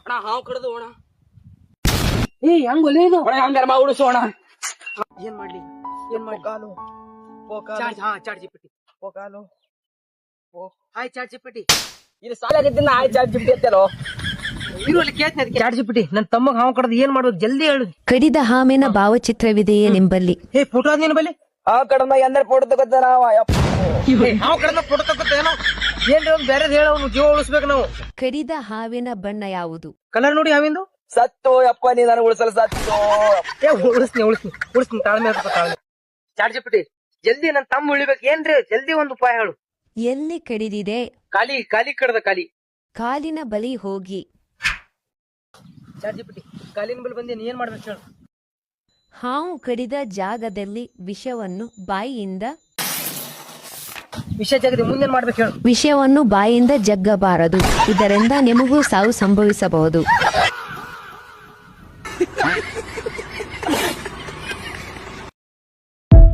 ಅಣ್ಣ ಹಾವು ಕಡ್ದು ಅಣ್ಣ. ಏ ಹೆಂಗ್ ಒಲೆ ಇದು ಹಂಗಾರ ಮಾ ಉಳಿಸೋಣ. ಏನ್ ಮಾಡ್ಲಿ ಕಾಲು ChatGPT hi ChatGPT ಇದು ಸಾಲಾಗತ್ತಿನ ಆಯ್ ಚಾರ್ಜ್ ಜಿಪ್ಟಿ ಅಂತೇಳೋ. ಇರು ಅಲ್ಲಿ ಕೇಳ್ತೀನಿ ಚಾಟ್ ಜಿಪಿಟಿ ನನ್ ತಮ್ಮಗ್ ಹಾವು ಕಡ್ದು ಏನ್ ಮಾಡ್ಬೇಕು ಜಲ್ದಿ ಹೇಳು. ಕಡಿದ ಹಾವಿನ ಭಾವಚಿತ್ರವಿದೆಯೇ ನಿಂಬಲ್ಲಿ? ಏ ಫೋಟೋ ಅದ್ ನಿನ್ ಬಲ್ಲಿ ಹಾವು ಕಡಮ ಎಂದ್ರ ಫೋಟೋ ತಗೋತ ನಾವ. ಹಾವು ಕಡ್ದ ಫೋಟೋ ತಗೋತೇನೋ ಏನ್ರಿ ಒಂದ್ ಬೇರೆ ಹೇಳ ಅವ್ನು ಜೀವ ಉಳಿಸ್ಬೇಕು ನಾವು. ಕಡಿದ ಹಾವಿನ ಬಣ್ಣ ಯಾವುದು? ಕಲರ್ ನೋಡಿ ಹಾವಿಂದು ಸತ್ತು ಯಪ್ಪ ನೀ ನಾನು ಉಳಿಸಲು ಸತ್ತು. ಏ ಉಳಿಸ್ತೀನಿ ತಾಳ್ಮೆ ತಾಳ್ಮೆ. ಚಾಟ್ ಜಿಪಿಟಿ ಜಲ್ದಿ ನನ್ ತಮ್ಮ ಉಳಿಬೇಕು ಏನ್ರಿ ಜಲ್ದಿ ಒಂದ್ ಉಪಾಯ ಹೇಳು. ಎಲ್ಲಿ ಕಡಿದಿದೆ? ಕಾಲಿ ಕಡ್ದ ಕಾಲಿ ಕಾಲಿನ ಬಳಿ ಹೋಗಿ. ಚಾಟ್ ಜಿಪಿಟಿ ಕಾಲಿನ ಬಳಿ ಬಂದಿ ಏನ್ ಮಾಡ್ಬೇಕು ಹೇಳು. ಹಾವು ಕಡಿದ ಜಾಗದಲ್ಲಿ ವಿಷವನ್ನು ಬಾಯಿಯಿಂದ ವಿಷಯ ಜಗದಿ ಮುಂದೇನ್ ಮಾಡ್ಬೇಕು ಹೇಳು. ವಿಷವನ್ನು ಬಾಯಿಯಿಂದ ಜಗ್ಗಬಾರದು, ಇದರಿಂದ ನಿಮಗೂ ಸಾವು ಸಂಭವಿಸಬಹುದು.